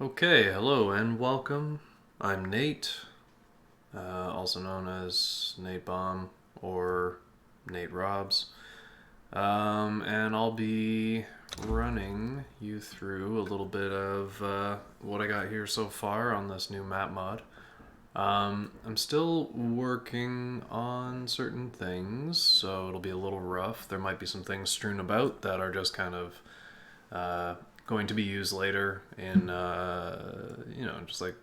Okay, hello and welcome. I'm Nate, also known as Nate Bomb or Nate Robs, and I'll be running you through a little bit of what I got here so far on this new map mod. I'm still working on certain things, so it'll be a little rough. There might be some things strewn about that are just kind of going to be used later in, just like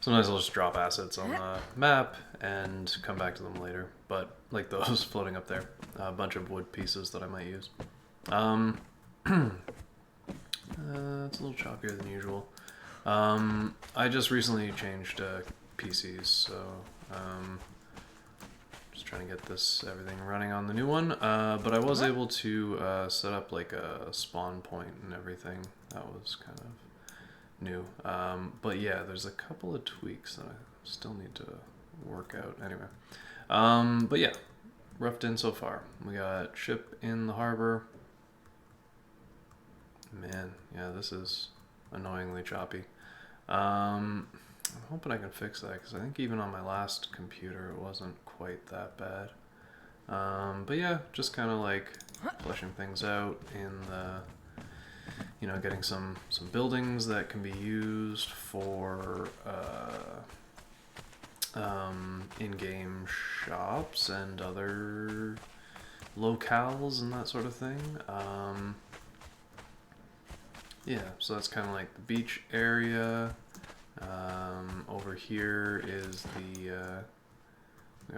sometimes I'll just drop assets on the map and come back to them later. But like those floating up there, a bunch of wood pieces that I might use. It's a little choppier than usual. I just recently changed PCs, so just trying to get everything running on the new one. But I was able to set up like a spawn point and everything. That was kind of new. But yeah, there's a couple of tweaks that I still need to work out. Anyway, but yeah, roughed in so far. We got ship in the harbor. Man, yeah, this is annoyingly choppy. I'm hoping I can fix that because I think even on my last computer it wasn't quite that bad. But yeah, just kind of like fleshing things out in the, getting some buildings that can be used for in-game shops and other locales and that sort of thing. Yeah, so that's kind of like the beach area. Over here is the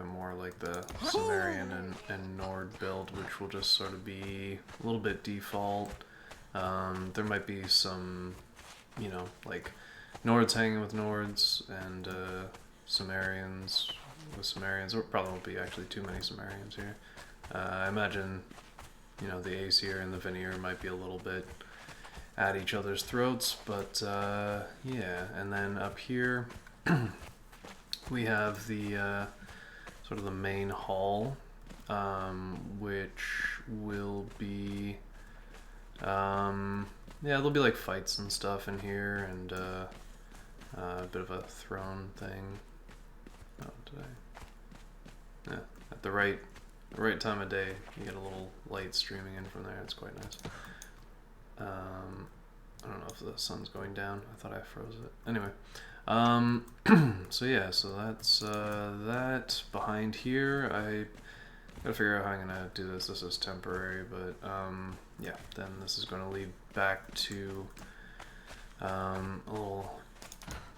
more like the Sumerian and Nord build, which will just sort of be a little bit default. There might be some, like Nords hanging with Nords and Sumerians with Sumerians. There probably won't be actually too many Sumerians here. I imagine, the Aesir and the Veneer might be a little bit at each other's throats, but yeah. And then up here we have the sort of the main hall, which will be yeah, there'll be like fights and stuff in here, and a bit of a throne thing. Oh, did I? Yeah, at the right time of day you get a little light streaming in from there. It's quite nice. I don't know if the sun's going down. I thought I froze it. Anyway, so yeah, so that's that. Behind here, I gotta figure out how I'm gonna do this. This is temporary, but yeah, then this is gonna lead back to a little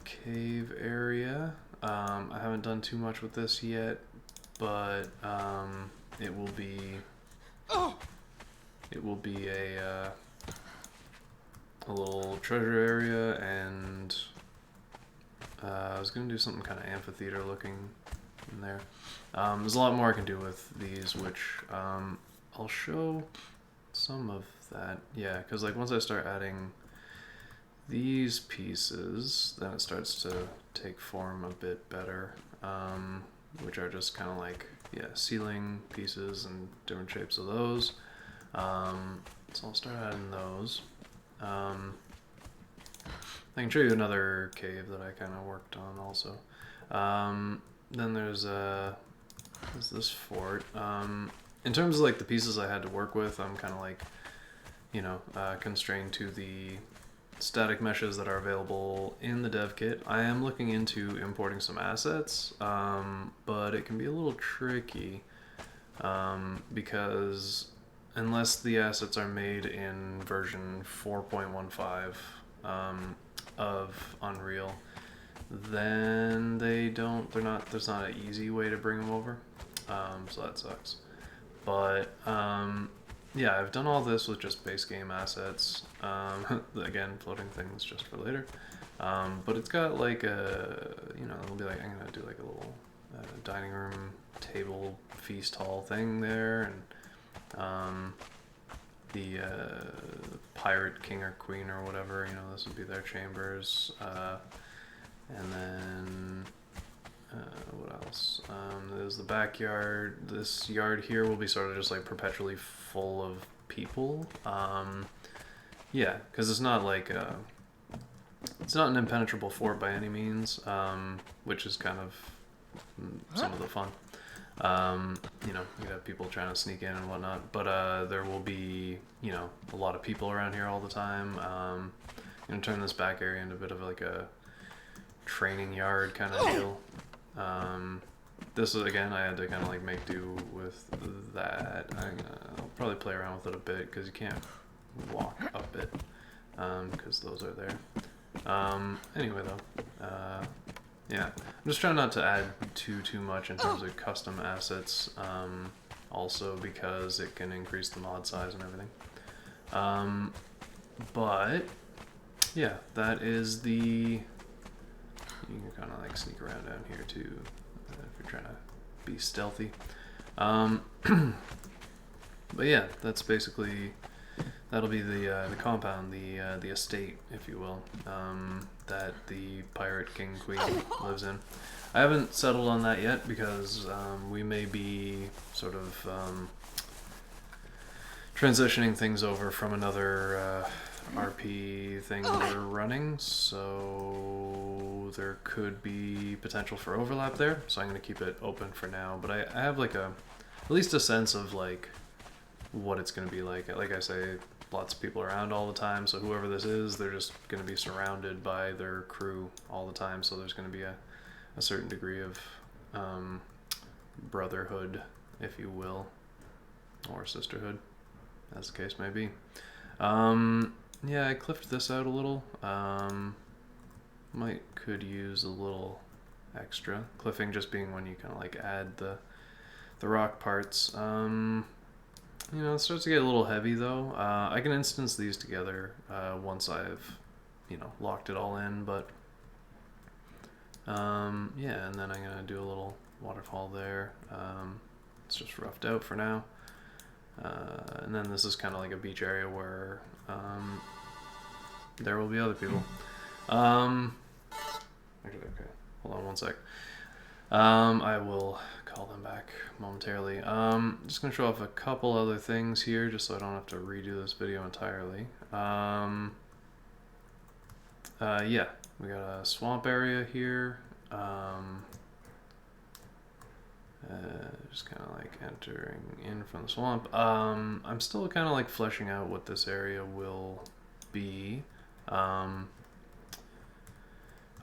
cave area. I haven't done too much with this yet, but it will be a little treasure area, and I was going to do something kind of amphitheater looking in there. There's a lot more I can do with these, which I'll show some of that. Yeah, because like once I start adding these pieces, then it starts to take form a bit better, which are just kind of like, yeah, ceiling pieces and different shapes of those. So I'll start adding those. I can show you another cave that I kind of worked on also. Then there's this fort. In terms of like the pieces I had to work with, I'm kind of like, constrained to the static meshes that are available in the dev kit. I am looking into importing some assets, but it can be a little tricky because unless the assets are made in version 4.15 of Unreal, then there's not an easy way to bring them over, so that sucks. But yeah, I've done all this with just base game assets, again, floating things just for later, but it's got like it'll be like, I'm gonna do like a little dining room table feast hall thing there, and the pirate king or queen or whatever, this would be their chambers, and then what else? There's the backyard. This yard here will be sort of just like perpetually full of people. Yeah, because it's not like it's not an impenetrable fort by any means, which is kind of some of the fun. You know, you have people trying to sneak in and whatnot, but there will be, you know, a lot of people around here all the time. I'm gonna turn this back area into a bit of like a training yard kind of deal. This is, again, I had to kind of like make do with that. I'll probably play around with it a bit because you can't walk up it because those are there. Anyway though, yeah, I'm just trying not to add too much in terms of custom assets, also because it can increase the mod size and everything. But yeah, that is the, you can kind of like sneak around down here too if you're trying to be stealthy. But yeah, that's basically, that'll be the compound, the estate, if you will, that the pirate king queen lives in. I haven't settled on that yet because we may be sort of transitioning things over from another RP thing we're running, so there could be potential for overlap there. So I'm going to keep it open for now, but I have like at least a sense of like what it's going to be like. Like I say, lots of people around all the time, so whoever this is, they're just going to be surrounded by their crew all the time, so there's going to be a certain degree of brotherhood, if you will, or sisterhood, as the case may be. Yeah, I clipped this out a little. Could use a little extra. Cliffing just being when you kind of like add the rock parts. You know, it starts to get a little heavy though. I can instance these together once I've, you know, locked it all in, but yeah, and then I'm gonna do a little waterfall there. It's just roughed out for now. And then this is kind of like a beach area where there will be other people. Actually, okay, hold on one sec. I will call them back momentarily. Just gonna show off a couple other things here just so I don't have to redo this video entirely. Yeah, we got a swamp area here. Just kind of like entering in from the swamp. I'm still kind of like fleshing out what this area will be.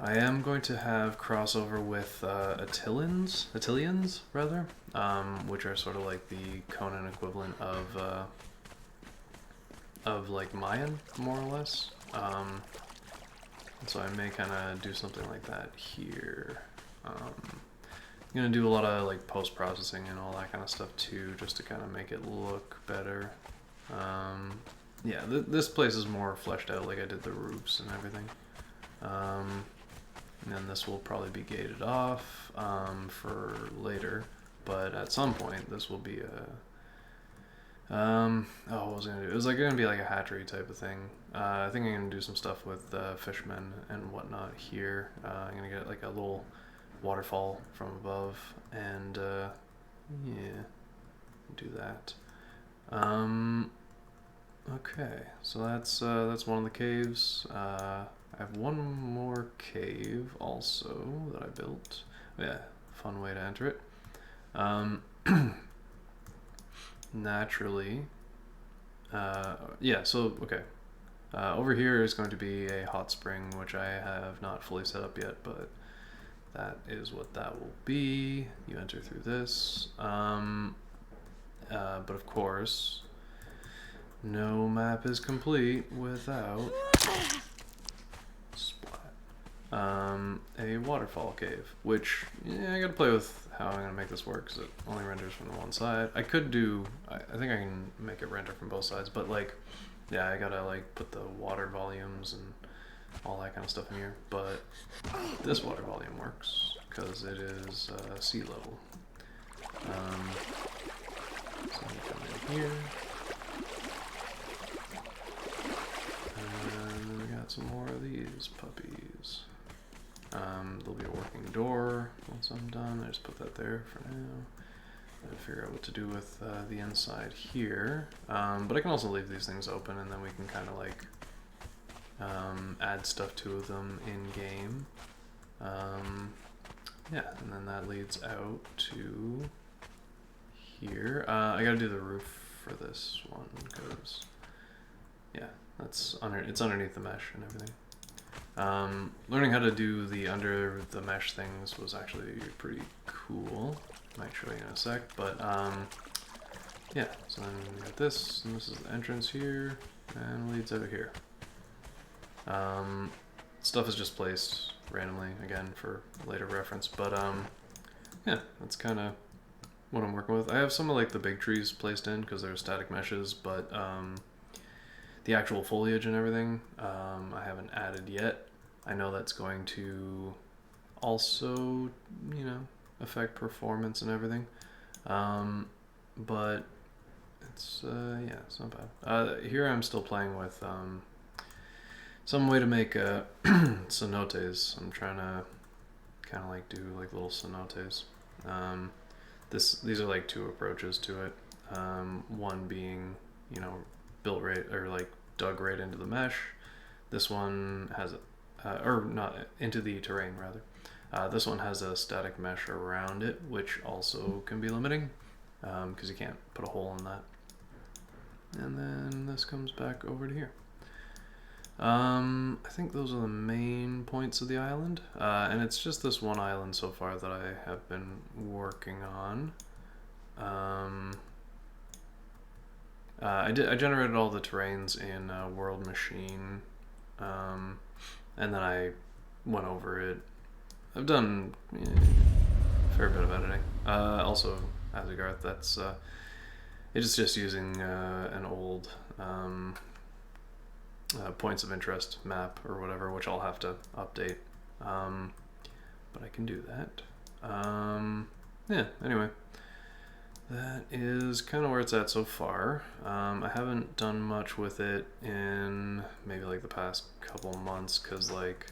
I am going to have crossover with Attilians rather, which are sort of like the Conan equivalent of like Mayan, more or less. So I may kind of do something like that here. I'm gonna do a lot of like post-processing and all that kind of stuff too, just to kind of make it look better. Yeah, this place is more fleshed out, like I did the roofs and everything. And then this will probably be gated off for later, but at some point this will be a oh, what was I gonna do? It was like gonna be like a hatchery type of thing. I think I'm gonna do some stuff with fishermen and whatnot here. I'm gonna get like a little waterfall from above and yeah, do that. Okay, so that's one of the caves. I have one more cave also that I built. Yeah, fun way to enter it. Naturally, yeah, so okay. Over here is going to be a hot spring, which I have not fully set up yet, but that is what that will be. You enter through this. But of course, no map is complete without a waterfall cave, which, yeah, I gotta play with how I'm gonna make this work because it only renders from the one side. I could do, I think I can make it render from both sides, but like, yeah, I gotta like put the water volumes and all that kind of stuff in here, but this water volume works because it is sea level. So I'm gonna come in here. And we got some more of these puppies. There'll be a working door once I'm done. I just put that there for now. I'll figure out what to do with the inside here. But I can also leave these things open and then we can kind of like add stuff to them in game. Yeah, and then that leads out to here. I gotta do the roof for this one because, yeah, it's underneath the mesh and everything. Learning how to do the under the mesh things was actually pretty cool. Might show you in a sec, but yeah. So then we got this, and this is the entrance here, and leads out here. Stuff is just placed randomly again for later reference, but yeah, that's kind of what I'm working with. I have some of like the big trees placed in because they're static meshes, but the actual foliage and everything I haven't added yet. I know that's going to also, you know, affect performance and everything, but it's yeah, it's not bad. Here I'm still playing with some way to make cenotes. I'm trying to kind of like do like little cenotes. These are like two approaches to it. One being, you know, built right or like dug right into the mesh. This one has, or not into the terrain rather. This one has a static mesh around it, which also can be limiting because you can't put a hole in that. And then this comes back over to here. I think those are the main points of the island, and it's just this one island so far that I have been working on. I generated all the terrains in World Machine, and then I went over it. I've done a fair bit of editing. Also, Zingara, that's it's just using an old points of interest map or whatever, which I'll have to update. But I can do that. Yeah, anyway. That is kind of where it's at so far. I haven't done much with it in maybe like the past couple months because like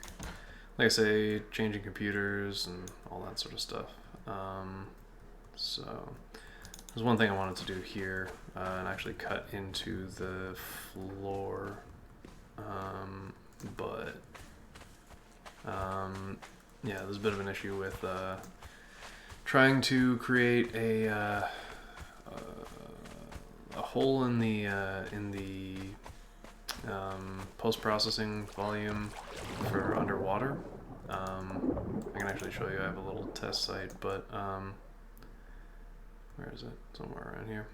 I say, changing computers and all that sort of stuff. So there's one thing I wanted to do here and actually cut into the floor. But yeah, there's a bit of an issue with trying to create a hole in the post-processing volume for underwater. I can actually show you. I have a little test site, but where is it? Somewhere around here.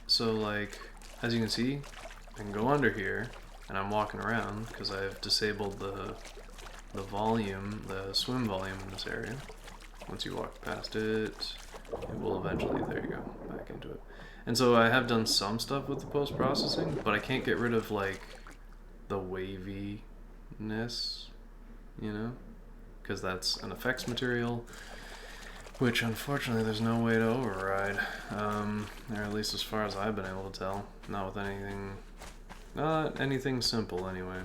So like, as you can see, I can go under here, and I'm walking around because I've disabled the volume, the swim volume in this area. Once you walk past it, it will eventually, there you go, back into it. And so I have done some stuff with the post-processing, but I can't get rid of like the waviness, you know, because that's an effects material, which unfortunately there's no way to override, or at least as far as I've been able to tell. Not with anything simple anyway.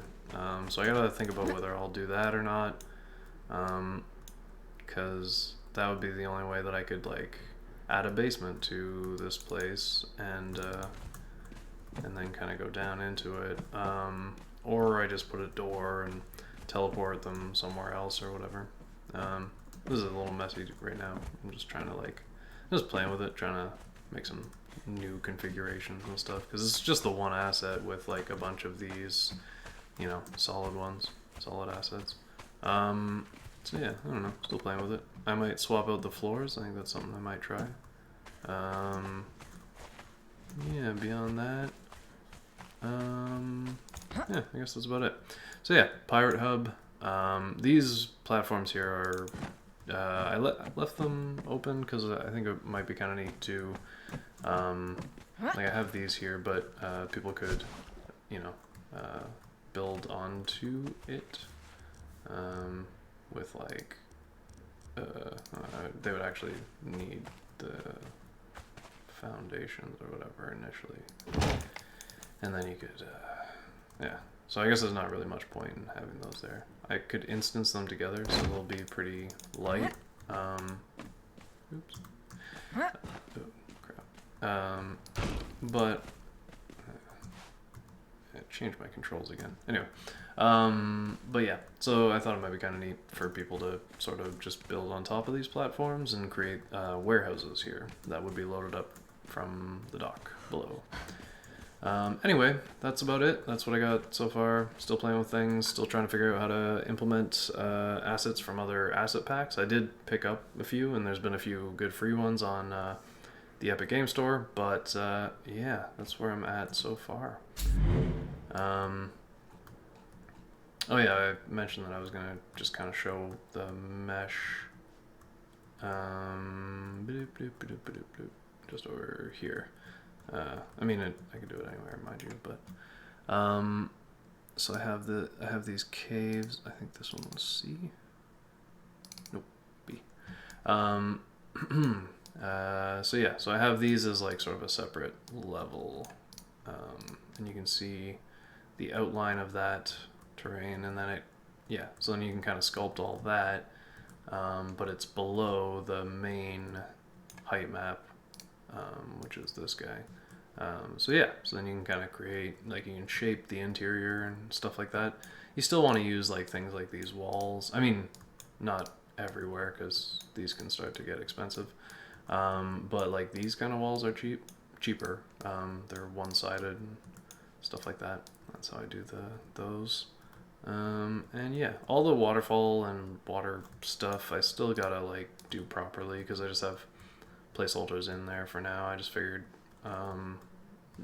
So I gotta think about whether I'll do that or not, because that would be the only way that I could like add a basement to this place and then kind of go down into it, or I just put a door and teleport them somewhere else or whatever. This is a little messy right now. I'm just trying to like just playing with it, trying to make some new configurations and stuff, because it's just the one asset with like a bunch of these, you know, solid assets. So yeah, I don't know, still playing with it. I might swap out the floors. I think that's something I might try. Yeah, beyond that, yeah, I guess that's about it. So yeah, Pirate Hub. These platforms here are, I left them open because I think it might be kind of neat to, like I have these here, but people could, you know, build onto it with like, they would actually need the foundations or whatever initially, and then you could, yeah. So I guess there's not really much point in having those there. I could instance them together, so they'll be pretty light. Oops. Oh, crap. But change my controls again. Anyway, but yeah, so I thought it might be kind of neat for people to sort of just build on top of these platforms and create warehouses here that would be loaded up from the dock below. Anyway, that's about it. That's what I got so far. Still playing with things, still trying to figure out how to implement assets from other asset packs. I did pick up a few, and there's been a few good free ones on the Epic Game Store, but yeah, that's where I'm at so far. Oh yeah, I mentioned that I was going to just kind of show the mesh just over here. I mean, I could do it anywhere, mind you, but so I have these caves. I think this one was C. Nope, B. So yeah, so I have these as like sort of a separate level, and you can see the outline of that terrain, and then so then you can kind of sculpt all that, but it's below the main height map, which is this guy. So yeah, so then you can kind of create, like, you can shape the interior and stuff like that. You still want to use like things like these walls. I mean, not everywhere, because these can start to get expensive. But like these kind of walls are cheaper. They're one-sided and stuff like that. That's how I do those. And yeah, all the waterfall and water stuff I still gotta like do properly, because I just have placeholders in there for now. I just figured,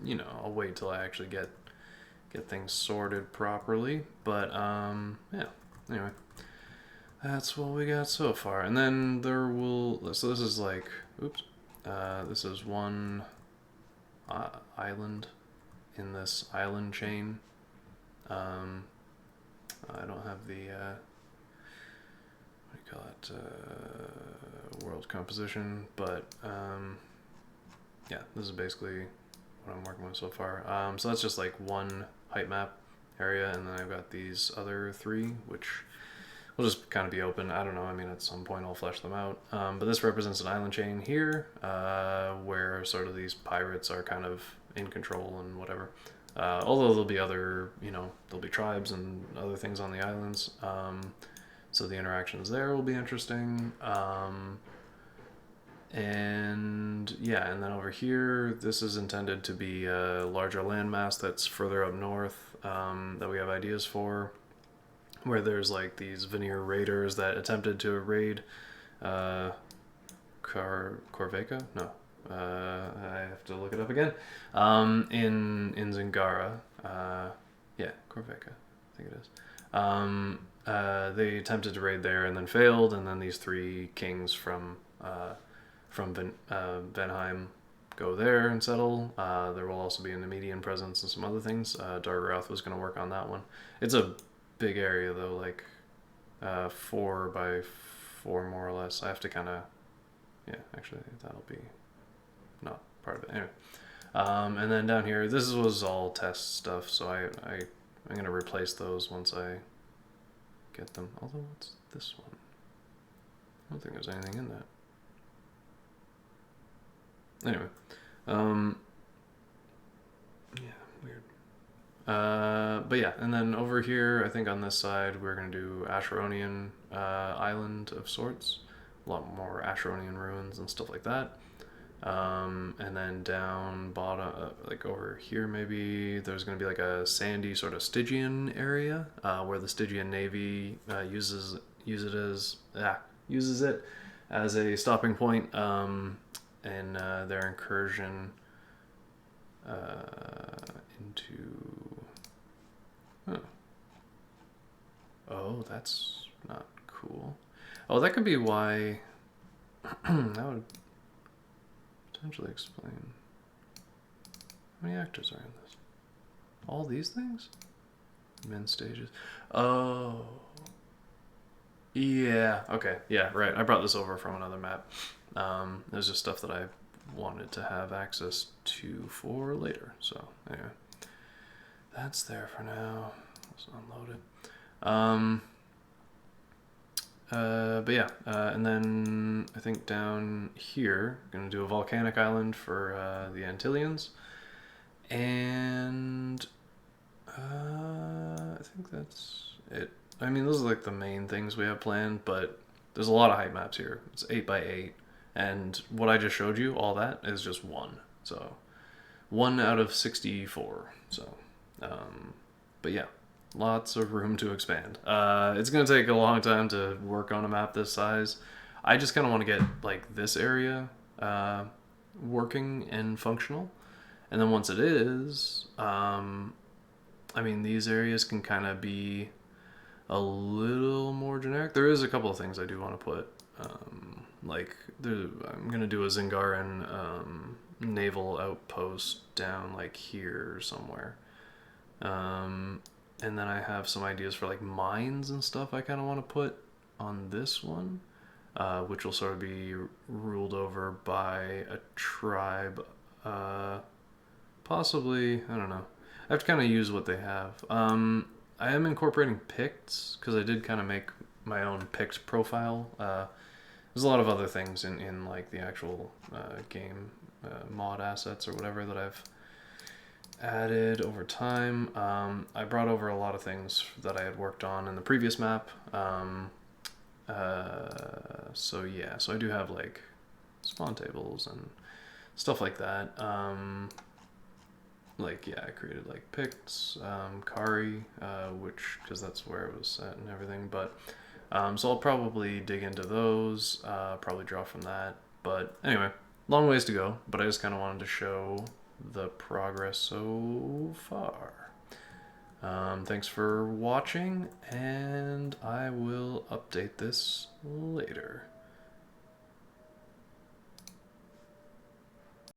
you know, I'll wait till I actually get things sorted properly. But yeah, anyway, that's what we got so far. And then so this is like, this is one island in this island chain. I don't have the what do you call it, world composition, but yeah, this is basically what I'm working with so far. So that's just like one height map area, and then I've got these other three, which will just kind of be open. I don't know, I mean, at some point I'll flesh them out. But this represents an island chain here, where sort of these pirates are kind of in control and whatever. Although there'll be other, you know, there'll be tribes and other things on the islands. So the interactions there will be interesting. And yeah, and then over here, this is intended to be a larger landmass that's further up north, that we have ideas for, where there's like these veneer raiders that attempted to raid Corveca? No. I have to look it up again. In Zingara. Yeah, Corveca, I think it is. They attempted to raid there and then failed, and then these three kings from Venheim go there and settle. There will also be an Nemedian presence and some other things. Dargaroth was going to work on that one. It's a big area though, like 4 by 4 more or less. I have to kind of, yeah, actually that'll be not part of it anyway. And then down here, this was all test stuff, so I'm gonna replace those once I get them. Although, what's this one? I don't think there's anything in that. Anyway, yeah, weird. But yeah, and then over here, I think on this side, we're gonna do Asheronian island of sorts. A lot more Asheronian ruins and stuff like that. And then down bottom, like over here maybe, there's going to be like a sandy sort of Stygian area, where the Stygian navy uses it as a stopping point in their incursion into. Oh, that's not cool. Oh, that could be why. That would potentially explain. How many actors are in this? All these things? Men stages. Oh. Yeah, okay. Yeah, right. I brought this over from another map. There's just stuff that I wanted to have access to for later. So, anyway. That's there for now. Let's unload it. But yeah, and then I think down here, gonna do a volcanic island for the Antillians, and I think that's it. I mean, those are like the main things we have planned, but there's a lot of height maps here. It's 8 by 8, and what I just showed you, all that is just one. So 1 out of 64. So, but yeah, lots of room to expand. It's gonna take a long time to work on a map this size. I just kind of want to get like this area working and functional, and then once it is, I mean, these areas can kind of be a little more generic. There is a couple of things I do want to put. I'm gonna do a Zingaran naval outpost down like here somewhere. And then I have some ideas for like mines and stuff I kind of want to put on this one, which will sort of be ruled over by a tribe. Possibly, I don't know. I have to kind of use what they have. I am incorporating Picts because I did kind of make my own Pict profile. There's a lot of other things in like the actual game mod assets or whatever that I've added over time. I brought over a lot of things that I had worked on in the previous map. So yeah, so I do have like spawn tables and stuff like that. Like yeah, I created like Picts, Kari, which because that's where it was set and everything. But so I'll probably dig into those, probably draw from that. But anyway, long ways to go. But I just kind of wanted to show the progress so far. Thanks for watching, and I will update this later.